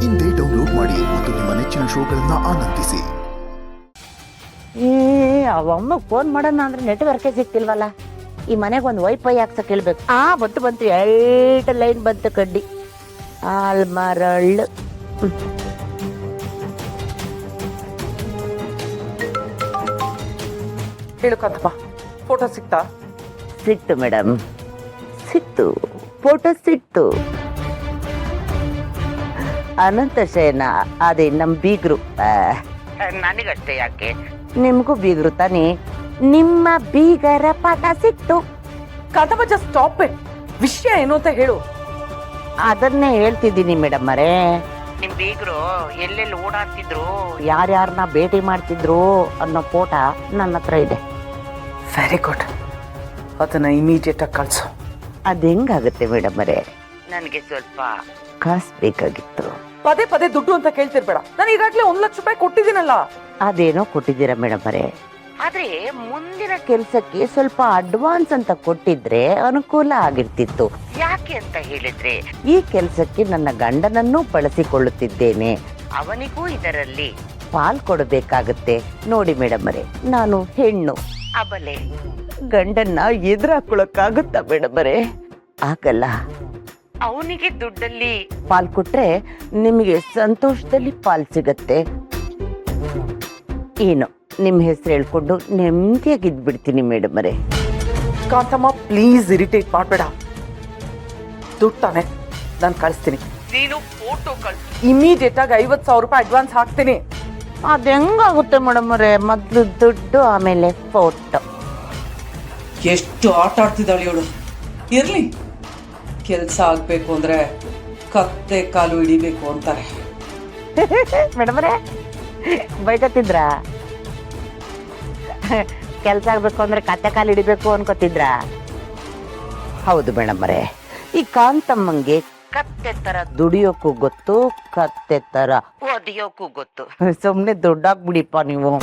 ಇಂದೇ ಡೌನ್ಲೋಡ್ ಮಾಡಿ ಮತ್ತು ನಿಮ್ಮ ನೆಚ್ಚಿನ ಶೋಗಳನ್ನ ಆನಂದಿಸಿ. ಅವಮ್ಮ ಫೋನ್ ಮಾಡೋಣ ಅಂದ್ರೆ ನೆಟ್ವರ್ಕೇ ಸಿಗ್ತಿಲ್ವಲ್ಲ. ಈ ಮನೆಗೆ ಒಂದು ವೈಫೈ ಹಾಕ್ಸಕ್ ಹೇಳ್ಬೇಕು. ಬಂತು 8 ಲೈನ್ ಬಂತು ಕಡ್ಡಿ ಆಲ್ಮರಳ್ಳು. ಹೇಳಕ್ಕಂತಪ್ಪ, ಫೋಟೋ ಸಿಕ್ತಾ? ಸಿಕ್ತು ಮೇಡಮ್, ಸಿಕ್ತು, ಫೋಟೋ ಸಿಕ್ತು. ಅನಂತ ಶಯನ ಅದೇ ನಮ್ ಬೀಗ್ರು. ನನಗಷ್ಟೇ ಯಾಕೆ, ನಿಮ್ಗೂ ಬೀಗ್ರು ತಾನೇ. ನಿಮ್ಮ ಬೀಗರ ಪಾಠ ಸಿಕ್ತು. Kanthamma, just stop it. ವಿಷಯ ಏನು ಅಂತ ಹೇಳು. ಅದನ್ನೇ ಹೇಳ್ತಿದ್ದೀನಿ ಮೇಡಮ್ ಅವರೇ. ನಿಮ್ ಬೀಗ್ರು ಎಲ್ಲೆಲ್ಲಿ ಓಡಾಡ್ತಿದ್ರು, ಯಾರ್ಯಾರನ್ನ ಭೇಟಿ ಮಾಡ್ತಿದ್ರು ಅನ್ನೋ ಫೋಟೋ ನನ್ನ ಹತ್ರ ಇದೆ. Very good. ಅದನ್ನ ಇಮಿಡಿಯೇಟ್ ಆಗಿ ಕಳ್ಸು. ಅದ್ ಹೆಂಗಾಗುತ್ತೆ ಮೇಡಮ್ ಅವರೇ, ನನಗೆ ಸ್ವಲ್ಪ ಕಾಸು ಬೇಕಾಗಿತ್ತು. ಪದೇ ಪದೇ ದುಡ್ಡು ಅಂತ ಕೇಳ್ತಿರ್ಬೇಡ. ನಾನು ಈಗಾಗಲೇ 1 ಲಕ್ಷ ರೂಪಾಯಿ ಕೊಟ್ಟಿದ್ದೀನಲ್ಲ. ಅದೇನೋ ಕೊಟ್ಟಿದ್ದೀರಾ ಮೇಡಮ್ ಅವರೇ, ಆದ್ರೆ ಮುಂದಿನ ಕೆಲ್ಸಕ್ಕೆ ಸ್ವಲ್ಪ ಅಡ್ವಾನ್ಸ್ ಅಂತ ಕೊಟ್ಟಿದ್ರೆ ಅನುಕೂಲ ಆಗಿರ್ತಿತ್ತು. ಯಾಕೆ ಅಂತ ಹೇಳಿದ್ರೆ, ಈ ಕೆಲ್ಸಕ್ಕೆ ನನ್ನ ಗಂಡನನ್ನೂ ಬಳಸಿಕೊಳ್ಳುತ್ತಿದ್ದೇನೆ, ಅವನಿಗೂ ಇದರಲ್ಲಿ ಪಾಲ್ ಕೊಡಬೇಕಾಗುತ್ತೆ. ನೋಡಿ ಮೇಡಮ್ ಅವರೇ, ನಾನು ಹೆಣ್ಣು, ಅಬಲೆ, ಗಂಡನ್ನ ಎದುರಾಕೊಳ್ಳಕ್ಕಾಗುತ್ತಾ ಮೇಡಮ್ ಅವರೇ? ಆಗಲ್ಲ. ಅವನಿಗೆ ದುಡ್ಡಲ್ಲಿ ಪಾಲ್ ಕೊಟ್ರೆ ನಿಮಗೆ ಸಂತೋಷದಲ್ಲಿ ಪಾಲ್ ಸಿಗತ್ತೆ. ಏನು ನಿಮ್ಮ ಹೆಸರು ಹೇಳ್ಕೊಂಡು ನೆಮ್ಮದಿಯಾಗಿದ್ಬಿಡ್ತೀನಿ ಮೇಡಮ್ ಅವರೇ. ಕಾಂತಮ್ಮ, ಪ್ಲೀಸ್ ಇರಿಟೇಟ್ ಮಾಡಬೇಡ. ದುಡ್ಡು ತಾನೆ, ನಾನು ಕಳಿಸ್ತೀನಿ. ನೀನು ಫೋಟೋ ಕಳಿಸಿ. ಇಮಿಡಿಯೇಟ್ ಆಗಿ 50,000 ರೂಪಾಯಿ ಅಡ್ವಾನ್ಸ್ ಹಾಕ್ತೀನಿ. ಅದು ಹೆಂಗಾಗುತ್ತೆ ಮೇಡಮ್ ಅವರೇ? ಮೊದಲು ದುಡ್ಡು, ಆಮೇಲೆ ಫೋಟೋ. ಎಷ್ಟು ಆಟ ಆಡ್ತಿದ್ದಾಳೆ ಇವಳು. ಇರ್ಲಿ, ಕೆಲಸ ಆಗ್ಬೇಕು ಅಂದ್ರೆ ಕತ್ತೆ ಕಾಲು ಹಿಡಿಬೇಕು ಅಂತಾರೆ. ಮೇಡಮ್ ಅವರೇ ಬೈಕತ್ತಿದ್ರ? ಕೆಲ್ಸ ಆಗ್ಬೇಕು ಅಂದ್ರೆ ಕತ್ತೆ ಕಾಲು ಹಿಡಿಬೇಕು ಅನ್ಕೋತಿದ್ರ? ಹೌದು ಮೇಡಮ್ ಅವರೇ, ಈ ಕಾಂತಮ್ಮಂಗೆ ಕತ್ತೆ ತರ ದುಡಿಯೋಕ್ಕೂ ಗೊತ್ತು, ಕತ್ತೆ ತರ ಒದಿಯೋಕ್ಕೂ ಗೊತ್ತು. ಸುಮ್ನೆ ದುಡ್ಡಾಗ್ಬಿಡಿಪ್ಪ ನೀವು.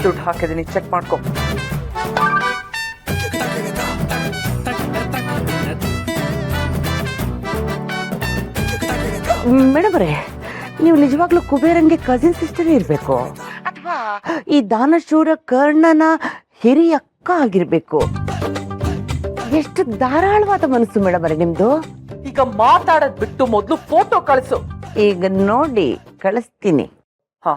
ದುಡ್ಡು ಹಾಕಿದ್ದೀನಿ, ಚೆಕ್ ಮಾಡ್ಕೊ. ಮೇಡಮ್ ಅವರೇ, ನೀವು ನಿಜವಾಗ್ಲೂ ಕುಬೇರಂಗೆ ಕಸಿನ್ ಸಿಸ್ಟರ್ ಇರ್ಬೇಕು, ಅಥವಾ ಈ ದಾನಶೂರ ಕರ್ಣನ ಹಿರಿಯಕ್ಕ ಆಗಿರ್ಬೇಕು. ಎಷ್ಟು ಧಾರಾಳವಾದ ಮನಸ್ಸು ಮೇಡಮ್ ಅವರೇ ನಿಮ್ದು. ಈಗ ಮಾತಾಡೋದ್ ಬಿಟ್ಟು ಮೊದಲು ಫೋಟೋ ಕಳಿಸು. ಈಗ ನೋಡಿ ಕಳಿಸ್ತೀನಿ. ಹಾ,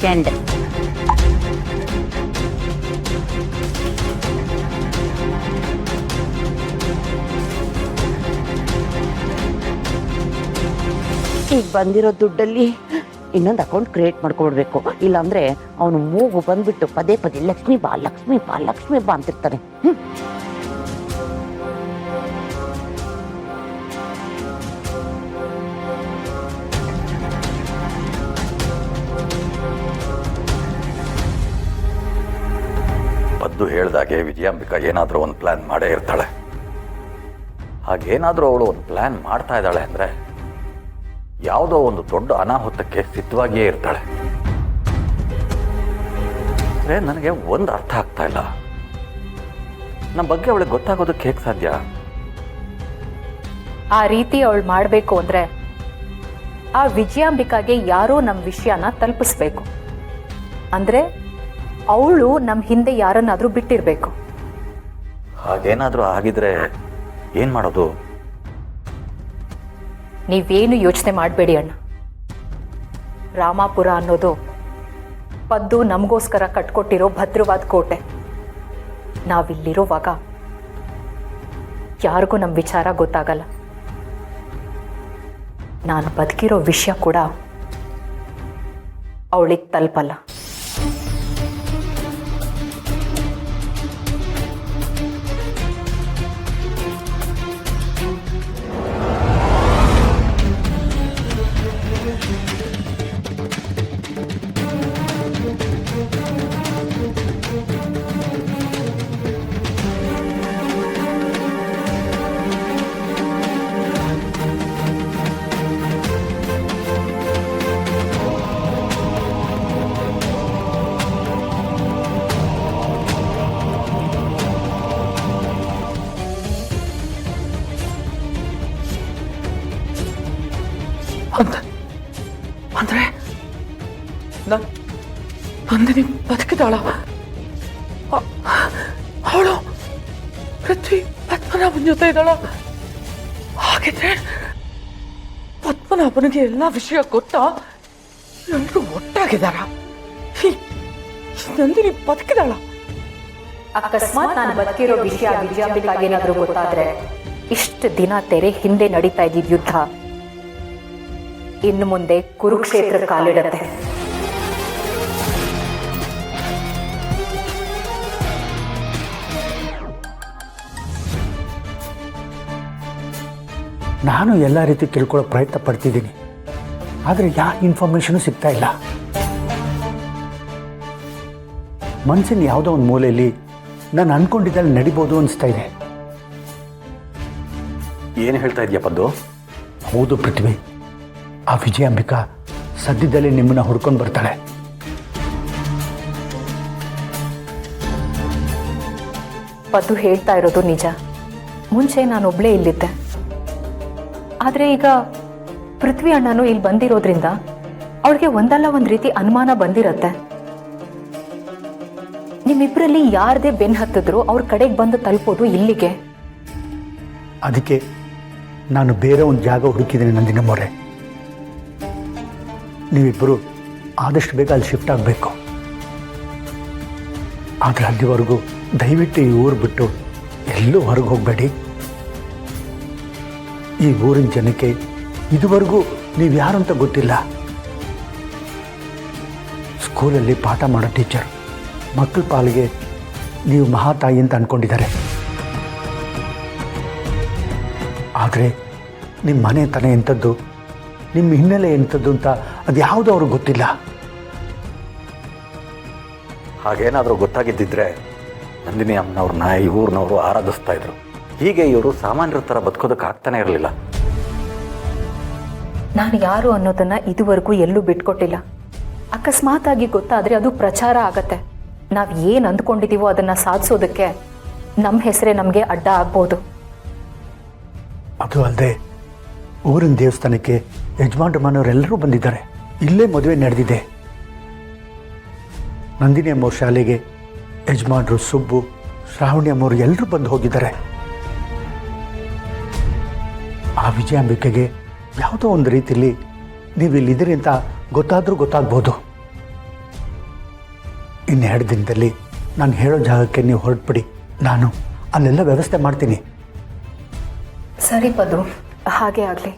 ಚೆಂಡ. ಈಗ ಬಂದಿರೋ ದುಡ್ಡಲ್ಲಿ ಇನ್ನೊಂದು ಅಕೌಂಟ್ ಕ್ರಿಯೇಟ್ ಮಾಡ್ಕೊಡ್ಬೇಕು. ಇಲ್ಲಾಂದ್ರೆ ಅವನು ಮೂಗು ಬಂದ್ಬಿಟ್ಟು ಪದೇ ಪದೇ ಲಕ್ಷ್ಮಿ ಬಾ ಲಕ್ಷ್ಮಿ ಬಾ ಲಕ್ಷ್ಮಿ ಬಾ ಅಂತಿರ್ತಾನೆ. ಪದ್ದು ಹೇಳ್ದಾಗೆ ವಿಜಯಾಂಬಿಕಾ ಏನಾದರೂ ಒಂದು ಪ್ಲಾನ್ ಮಾಡೇ ಇರ್ತಾಳೆ. ಹಾಗೇನಾದರೂ ಅವಳು ಒಂದು ಪ್ಲಾನ್ ಮಾಡ್ತಾ ಇದ್ದಾಳೆ ಅಂದರೆ ಯಾವುದೋ ಒಂದು ದೊಡ್ಡ ಅನಾಹುತಕ್ಕೆ ಸಿದ್ಧವಾಗಿಯೇ ಇರ್ತಾಳೆ. ನನಗೆ ಒಂದು ಅರ್ಥ ಆಗ್ತಾ ಇಲ್ಲ, ನಮ್ಮ ಬಗ್ಗೆ ಅವಳಿಗೆ ಗೊತ್ತಾಗೋದಕ್ಕೆ ಹೇಗೆ ಸಾಧ್ಯ? ಆ ರೀತಿ ಅವಳು ಮಾಡಬೇಕು ಅಂದರೆ ಆ ವಿಜಯಾಂಬಿಕಾಗೆ ಯಾರೋ ನಮ್ಮ ವಿಷಯನ ತಲುಪಿಸ್ಬೇಕು. ಅಂದರೆ ಅವಳು ನಮ್ಮ ಹಿಂದೆ ಯಾರನ್ನಾದರೂ ಬಿಟ್ಟಿರಬೇಕು. ಹಾಗೇನಾದರೂ ಆಗಿದ್ರೆ ಏನು ಮಾಡೋದು? ನೀವೇನು ಯೋಚನೆ ಮಾಡಬೇಡಿ ಅಣ್ಣ. ರಾಮಾಪುರ ಅನ್ನೋದು ಪದ್ದು ನಮಗೋಸ್ಕರ ಕಟ್ಕೊಟ್ಟಿರೋ ಭದ್ರವಾದ ಕೋಟೆ. ನಾವಿಲ್ಲಿರುವಾಗ ಯಾರಿಗೂ ನಮ್ಮ ವಿಚಾರ ಗೊತ್ತಾಗಲ್ಲ. ನಾನು ಬದುಕಿರೋ ವಿಷಯ ಕೂಡ ಅವಳಿಗೆ ತಲುಪಲ್ಲ. ಅಂದ್ರೆ ನಂದಿನಿ ಬದುಕಿದಾಳ? ಅವಳು ಪೃಥ್ವಿ ಪದ್ಮನಾಭನ ಜೊತೆ ಇದ್ದಾಳ? ಹಾಗಿದ್ರೆ ಪದ್ಮನಾಭನಿಗೆ ಎಲ್ಲ ವಿಷಯ ಗೊತ್ತಾ? ಎಲ್ಲರೂ ಒಟ್ಟಾಗಿದ್ದಾರ? ನಂದಿನಿ ಬದುಕಿದಾಳ? ಅಕಸ್ಮಾತ್ ನಾನು ಬದುಕಿರೋ ವಿಷಯ ವಿಜಯಾಂಬಿಕಾಗೆ ಏನಾದರೂ ಗೊತ್ತಾದ್ರೆ ಇಷ್ಟು ದಿನ ತೆರೆ ಹಿಂದೆ ನಡೀತಾ ಇದ್ದಿದ್ದ ಯುದ್ಧ ಇನ್ನು ಮುಂದೆ ಕುರುಕ್ಷೇತ್ರ ಕಾಲಿಡತ್ತೆ. ನಾನು ಎಲ್ಲ ರೀತಿ ತಿಳ್ಕೊಳ್ಳೋ ಪ್ರಯತ್ನ ಪಡ್ತಿದ್ದೀನಿ, ಆದರೆ ಯಾವ ಇನ್ಫಾರ್ಮೇಷನು ಸಿಗ್ತಾ ಇಲ್ಲ. ಮನಸ್ಸಿನ ಯಾವುದೋ ಒಂದು ಮೂಲೆಯಲ್ಲಿ ನಾನು ಅನ್ಕೊಂಡಿದ್ದಲ್ಲಿ ನಡಿಬೋದು ಅನಿಸ್ತಾ ಇದೆ. ಏನು ಹೇಳ್ತಾ ಇದೆಯಾ ಪದ್ದು? ಹೌದು ಪೃಥ್ವಿ, ಆ ವಿಜಯಾಂಬಿಕಾ ಸದ್ಯದಲ್ಲೇ ನಿಮ್ಮನ್ನ ಹುಡ್ಕೊಂಡು ಬರ್ತಾಳೆ. ಪದ್ದು ಹೇಳ್ತಾ ಇರೋದು ನಿಜ. ಮುಂಚೆ ನಾನೊಬ್ಳೇ ಇಲ್ಲಿದ್ದೆ, ಆದರೆ ಈಗ ಪೃಥ್ವಿ ಅಣ್ಣನು ಇಲ್ಲಿ ಬಂದಿರೋದ್ರಿಂದ ಅವಳಿಗೆ ಒಂದಲ್ಲ ಒಂದು ರೀತಿ ಅನುಮಾನ ಬಂದಿರತ್ತೆ. ನಿಮ್ಮಿಬ್ಬರಲ್ಲಿ ಯಾರದೇ ಬೆನ್ನು ಹತ್ತಿದ್ರು ಅವ್ರ ಕಡೆಗೆ ಬಂದು ತಲುಪೋದು ಇಲ್ಲಿಗೆ. ಅದಕ್ಕೆ ನಾನು ಬೇರೆ ಒಂದು ಜಾಗ ಹುಡುಕಿದ್ದೀನಿ ನಂದಿನಮ್ಮವ್ರೆ. ನೀವಿಬ್ಬರು ಆದಷ್ಟು ಬೇಗ ಅಲ್ಲಿ ಶಿಫ್ಟ್ ಆಗಬೇಕು. ಆದರೆ ಅಲ್ಲಿವರೆಗೂ ದಯವಿಟ್ಟು ಈ ಊರು ಬಿಟ್ಟು ಎಲ್ಲೂ ಹೊರಗೆ ಹೋಗಬೇಡಿ. ಈ ಊರಿನ ಜನಕ್ಕೆ ಇದುವರೆಗೂ ನೀವು ಯಾರು ಅಂತ ಗೊತ್ತಿಲ್ಲ. ಸ್ಕೂಲಲ್ಲಿ ಪಾಠ ಮಾಡೋ ಟೀಚರ್ ಮಕ್ಕಳ ಪಾಲಿಗೆ ನೀವು ಮಹಾತಾಯಿ ಅಂತ ಅಂದ್ಕೊಂಡಿದ್ದಾರೆ. ಆದರೆ ನಿಮ್ಮ ಮನೆತನ ಎಂಥದ್ದು, ನಿಮ್ಮ ಹಿನ್ನೆಲೆ ಎಂಥದ್ದು ಅಂತ ಅದು ಯಾವುದೂ ಅವ್ರಿಗೆ ಗೊತ್ತಿಲ್ಲ. ಹಾಗೇನಾದರೂ ಗೊತ್ತಾಗಿದ್ದಿದ್ರೆ ನಂದಿನಿ ಅಮ್ಮನವ್ರನ್ನ ಈ ಊರಿನವರು ಆರಾಧಿಸ್ತಾ ಇದ್ರು. ಹೀಗೆ ಇವರು ಸಾಮಾನ್ಯರ ಥರ ಬದುಕೋದಕ್ಕೆ ಆಗ್ತಾನೆ ಇರಲಿಲ್ಲ. ನಾನು ಯಾರು ಅನ್ನೋದನ್ನ ಇದುವರೆಗೂ ಎಲ್ಲೂ ಬಿಟ್ಕೊಟ್ಟಿಲ್ಲ. ಅಕಸ್ಮಾತ್ ಆಗಿ ಗೊತ್ತಾದರೆ ಅದು ಪ್ರಚಾರ ಆಗತ್ತೆ. ನಾವು ಏನು ಅಂದ್ಕೊಂಡಿದ್ದೀವೋ ಅದನ್ನು ಸಾಧಿಸೋದಕ್ಕೆ ನಮ್ಮ ಹೆಸರೇ ನಮಗೆ ಅಡ್ಡ ಆಗ್ಬೋದು. ಅದು ಅಲ್ಲದೆ ಊರಿನ ದೇವಸ್ಥಾನಕ್ಕೆ ಯಜಮಾನ್ರ ಮನೆಯವರೆಲ್ಲರೂ ಬಂದಿದ್ದಾರೆ. ಇಲ್ಲೇ ಮದುವೆ ನಡೆದಿದೆ. ನಂದಿನಿ ಅಮ್ಮವ್ರ ಶಾಲೆಗೆ ಯಜಮಾನ್ರು ಸುಬ್ಬು, ಶ್ರಾವಣಿ ಅಮ್ಮವ್ರು ಎಲ್ಲರೂ ಬಂದು ಹೋಗಿದ್ದಾರೆ. ಆ ವಿಜಯಾಂಬಿಕೆಗೆ ಯಾವುದೋ ಒಂದು ರೀತಿಯಲ್ಲಿ ನೀವು ಇಲ್ಲಿದ್ದೀರಿ ಅಂತ ಗೊತ್ತಾದರೂ ಗೊತ್ತಾಗ್ಬೋದು. ಇನ್ನೆರಡು ದಿನದಲ್ಲಿ ನಾನು ಹೇಳೋ ಜಾಗಕ್ಕೆ ನೀವು ಹೊರಟ್ಬಿಡಿ. ನಾನು ಅಲ್ಲೆಲ್ಲ ವ್ಯವಸ್ಥೆ ಮಾಡ್ತೀನಿ. ಸರಿ ಪದು, ಹಾಗೆ ಆಗಲಿ.